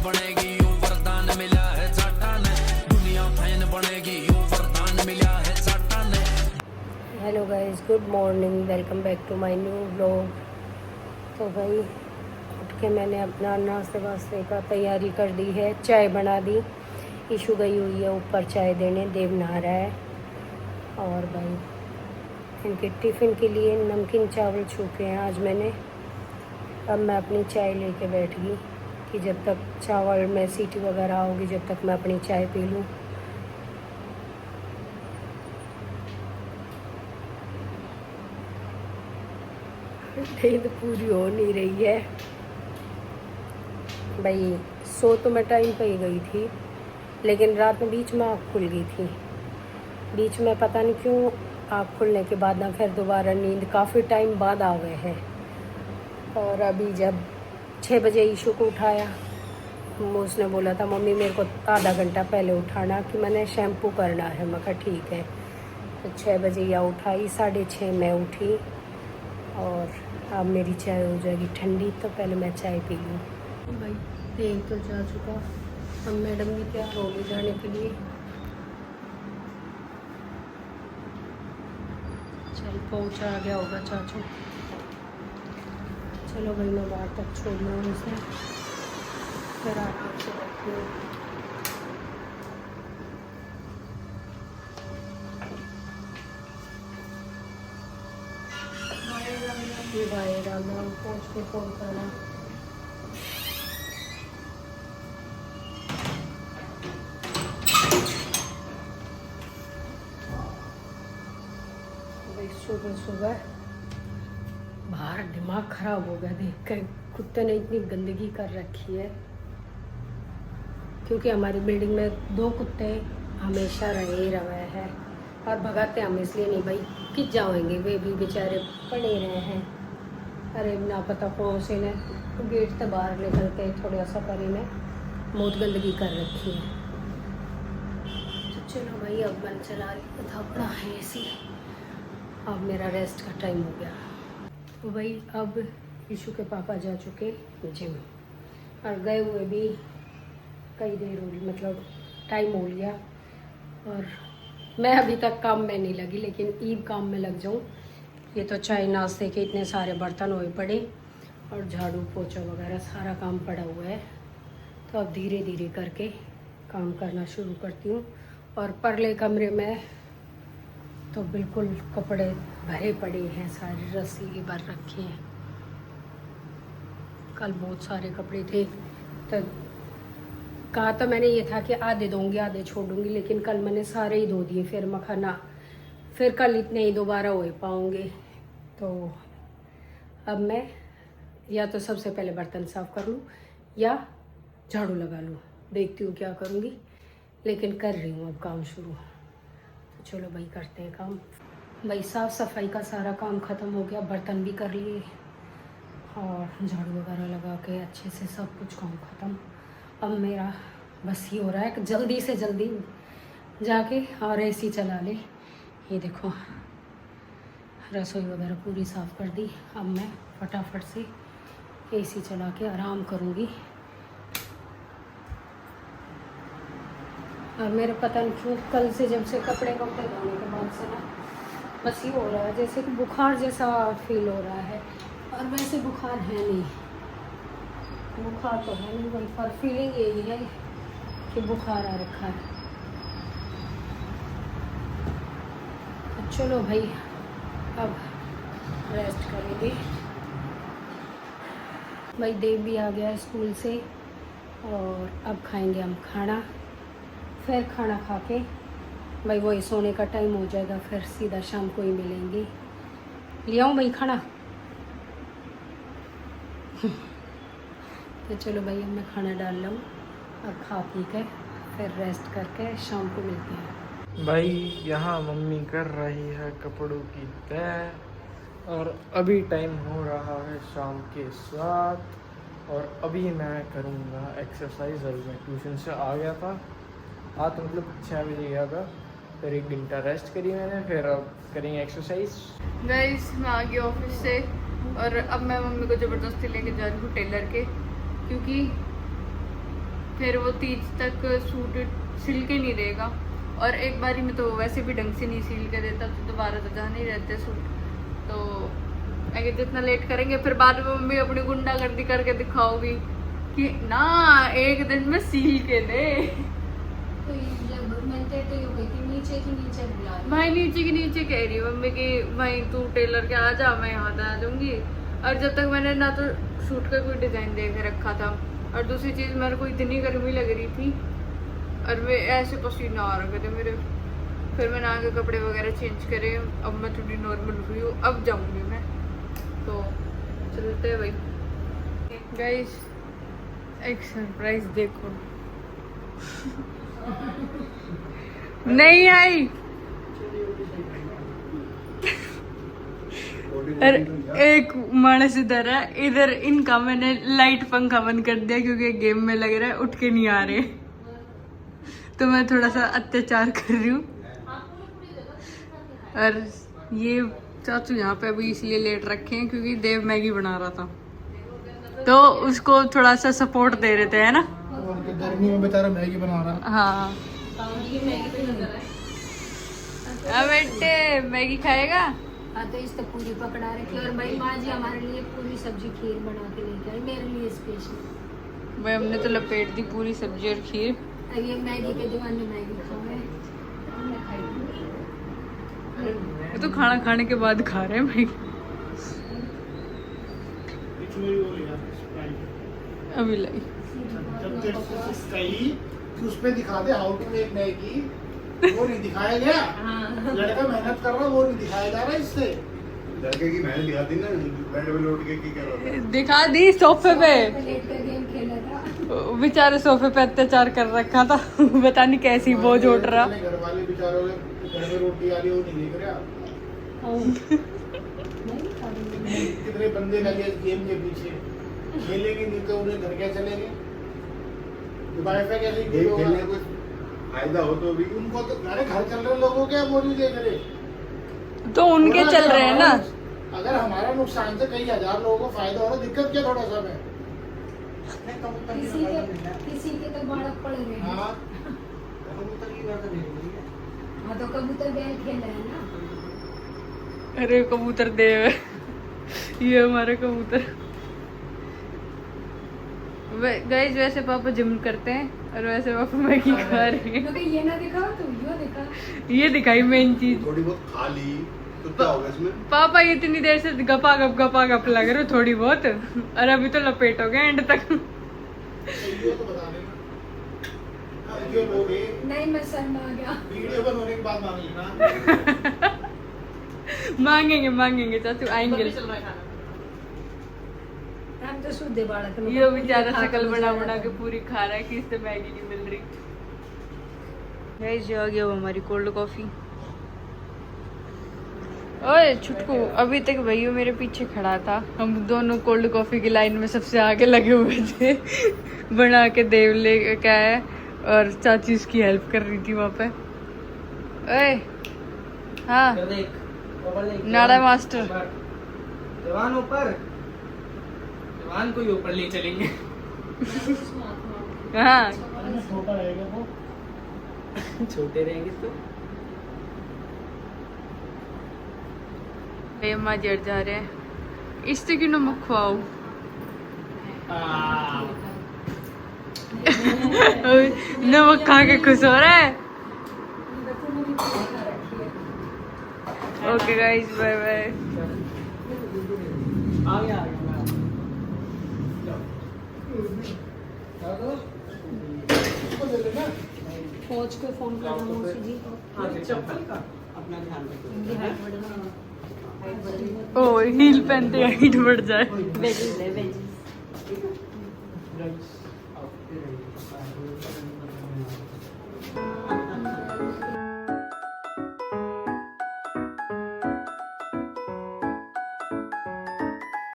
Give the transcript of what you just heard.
बनेगी यूं वरदान मिला है जाटा ने, दुनिया फैन बनेगी यूं वरदान मिला है जाटा ने। Hello guys, good morning, welcome back to my new vlog. तो भाई उठ के मैंने अपना नाश्ते वास्ते का तैयारी कर दी है, चाय बना दी। ईशू गई हुई है ऊपर चाय देने, देव नहा रहा है। और भाई इनके टिफ़िन के लिए नमकीन चावल छूके हैं आज मैंने। अब मैं अपनी चाय लेके बैठ गई कि जब तक चावल में सीटी वगैरह होगी जब तक मैं अपनी चाय पी लूँ। नींद पूरी हो नहीं रही है भाई। सो तो मैं टाइम पे ही गई थी, लेकिन रात में बीच में आँख खुल गई थी। बीच में पता नहीं क्यों आँख खुलने के बाद ना फिर दोबारा नींद काफ़ी टाइम बाद आ गए हैं। और अभी जब 6 बजे ईशू को उठाया, उसने बोला था मम्मी मेरे को आधा घंटा पहले उठाना कि मैंने शैम्पू करना है। मैं कहा ठीक है। तो 6 बजे या उठाई, 6:30 मैं उठी। और अब मेरी चाय हो जाएगी ठंडी, तो पहले मैं चाय पी लूँ। भाई देव तो जा चुका, अब मैडम भी तैयार होगी जाने के लिए। चल पहुँचा गया होगा चाचू। चलो भाई मैं बाहर तक छोड़ लूँ उसे, फिर आपसे बैठती हूँ। भाई राम राम पहुँच के फ़ोन करना। भाई सुबह सुबह बाहर दिमाग खराब हो गया देख कर, कुत्ते ने इतनी गंदगी कर रखी है। क्योंकि हमारी बिल्डिंग में 2 कुत्ते हमेशा रहे हैं और भगाते हम इसलिए नहीं भाई, किस जाएंगे, वे भी बेचारे पड़े रहे हैं। अरे ना पता कौन से ने गेट से बाहर निकलते थोड़ा सा परे में बहुत गंदगी कर रखी है। तो चलो भाई अब मैं चला रही था अपना है ऐसी। अब मेरा रेस्ट का टाइम हो गया। तो भाई अब ईशू के पापा जा चुके जिम, और गए हुए भी कई देर हो गई, मतलब टाइम हो गया। और मैं अभी तक काम में नहीं लगी, लेकिन ईद काम में लग जाऊँ। ये तो चाय नाश्ते के इतने सारे बर्तन हुए पड़े और झाड़ू पोछा वगैरह सारा काम पड़ा हुआ है। तो अब धीरे धीरे करके काम करना शुरू करती हूँ। और परले कमरे में तो बिल्कुल कपड़े भरे पड़े हैं, सारी रस्सी भर रखी हैं। कल बहुत सारे कपड़े थे, तो कहा तो मैंने ये था कि आधे दूँगी आधे छोड़ दूँगी, लेकिन कल मैंने सारे ही धो दिए। फिर मैं खाना फिर कल इतने ही दोबारा हो पाऊँगे। तो अब मैं या तो सबसे पहले बर्तन साफ़ कर लूँ या झाड़ू लगा लूँ, देखती हूँ क्या करूँगी, लेकिन कर रही हूँ अब काम शुरू। तो चलो भाई करते हैं काम। भाई साफ़ सफाई का सारा काम ख़त्म हो गया, बर्तन भी कर लिए और झाड़ू वगैरह लगा के अच्छे से सब कुछ काम ख़त्म। अब मेरा बस ये हो रहा है कि जल्दी से जल्दी जाके और एसी चला ले। ये देखो रसोई वगैरह पूरी साफ़ कर दी। अब मैं फटाफट से एसी चला के आराम करूँगी। और मेरे पता नहीं क्यों कल से जब से कपड़े धोने के बाद से ना बस ये हो रहा है जैसे कि बुखार जैसा फील हो रहा है। और वैसे बुखार है नहीं, बुखार तो है नहीं भाई, पर फीलिंग यही है कि बुखार आ रखा है। तो चलो भाई अब रेस्ट करेंगे। भाई देव भी आ गया स्कूल से और अब खाएंगे हम खाना। फिर खाना खा के भाई वही सोने का टाइम हो जाएगा, फिर सीधा शाम को ही मिलेंगे। ले आऊँ भाई खाना? तो चलो भाई अब मैं खाना डाल लूँ और खा पी के फिर रेस्ट करके शाम को मिलते हैं। भाई यहाँ मम्मी कर रही है कपड़ों की तय, और अभी टाइम हो रहा है शाम के 7, और अभी मैं करूँगा एक्सरसाइज। अभी मैं ट्यूशन से आ गया था, आज तो मतलब 6 बजे गया था, फिर 1 घंटा रेस्ट करी मैंने, फिर अब करेंगे एक्सरसाइज। गाइस मैं आ गई ऑफिस से और अब मैं मम्मी को ज़बरदस्ती लेके जा रही हूँ टेलर के, क्योंकि फिर वो 30 तक सूट सिल के नहीं देगा, और एक बारी में तो वैसे भी ढंग से नहीं सिल के देता, तो दोबारा तो जा नहीं रहते सूट। तो अगर जितना लेट करेंगे फिर बाद में मम्मी अपनी गुंडागर्दी करके दिखाओगी कि ना एक दिन में सिल के दे। तो जब मेंटेटिव हो गई कि नीचे की नीचे बुला रही। भाई नीचे की नीचे कह रही है मम्मी कि भाई तू टेलर के आ जा, मैं यहाँ आ जाऊंगी। और जब तक मैंने ना तो सूट का कोई डिजाइन देख रखा था, और दूसरी चीज मेरे को इतनी गर्मी लग रही थी और वे ऐसे पसीना आ रहे थे मेरे। फिर मैंने आगे कपड़े वगैरह चेंज करे, अब मैं थोड़ी नॉर्मल हुई हूँ, अब जाऊंगी मैं। तो चलते हैं भाई। गाइस एक सरप्राइज देखो। नहीं आई। अरे एक मानस इधर है, इधर इनका मैंने लाइट पंखा बंद कर दिया क्योंकि गेम में लग रहा है उठ के नहीं आ रहे, तो मैं थोड़ा सा अत्याचार कर रही हूँ। और ये चाचू यहाँ पे अभी इसलिए लेट रखे हैं क्योंकि देव मैगी बना रहा था, तो उसको थोड़ा सा सपोर्ट दे रहे थे, है ना। गर्मी में बेचारा मैगी बना रहा है। हाँ अब बेटे मैगी खाएगा। हाँ तो इस तो पूरी पकड़ा रखी, और भाई माँ जी हमारे लिए पूरी सब्जी खीर बना के लेके आई, मेरे लिए स्पेशल। भाई हमने तो लपेट दी पूरी सब्जी और खीर। अब ये मैगी के दीवाने मैगी खाए, ये तो खाना खाने के बाद खा रहे हैं भाई। अभी लाई उस पे दिखा दे हाउ टू मेक मैगी, वो नहीं दिखाया गया। लड़का मेहनत कर रहा, वो नहीं दिखाया जा रहा इससे। लड़के की मेहनत दिखाती ना, बेड पे लौट के की कर रहा था। दिखा दी सोफे पे, लेट कर गेम खेला था। बेचारे सोफे पे अत्याचार कर रखा था। पता नहीं कैसी बोझ उठ रहा। घर वाले बेचारों के घर में रोटी आ रही, वो नहीं देख रहा। कितने बंदे लगे इस गेम के पीछे, खेलेंगे नहीं तो उन्हें घर क्या चलेंगे। वाईफाई कैसे गेम खेलने का कुछ फायदा हो तो भी उनको तो अरे घर चल रहे लोगों के, वो नहीं देख रहे। तो उनके चल रहे हैं ना। अगर हमारा नुकसान से कई हजार लोगों को फायदा हो रहा, दिक्कत क्या थोड़ा सा में। किसी के तो बालक पड़ रहे हैं। हाँ हाँ तो कबूतर बैल खेल रहे हैं ना। अरे कबूतर देव है। ये हमारे कबूतर। गाइस वैसे पापा जिम करते हैं और वैसे पापा मैगी खा रहे हैं। तो ये ना दिखा तो यो दिखा। ये दिखाई मेन चीज। थोड़ी बहुत खा ली तो क्या होगा इसमें। पापा इतनी देर से गपा गप लग रहे हो थोड़ी बहुत, और अभी तो लपेटोगे एंड तक। ये तो बता देना। अब जो लोग हैं, नहीं मैं शर्म आ गया। वीडियो बंद होने के बाद मांग लेना। मांगेंगे चाचू आएंगे। हम तो शुद्ध बालक हैं। ये बेचारा शकल बना के पूरी खा रहा है कि इससे मैगी नहीं मिल रही। गाइस ये आ गया वो हमारी कोल्ड कॉफी। ओए छुटकू, अभी तक भैया मेरे पीछे खड़ा था, हम दोनों कोल्ड कॉफी की लाइन में सबसे आगे लगे हुए थे। बना के देव ले के आया और चाची उसकी हेल्प कर रही थी वहाँ पे। ओए हाँ नाड़ा मास्टर जवान ऊपर, जवान को ही ऊपर ले चलेंगे। हाँ छोटा रहेगा वो, छोटे रहेंगे तो। अम्मा जड़ जा रहे हैं, इससे क्यों नमक खुआओ। नमक खा के खुश हो रहा है। Okay guys bye bye. आ गया कोच को फोन करना मौसी जी को। चप्पल का अपना ध्यान रखो। ओ हील पहनते हाइट बढ़ जाए। वेजीज है वेजीज।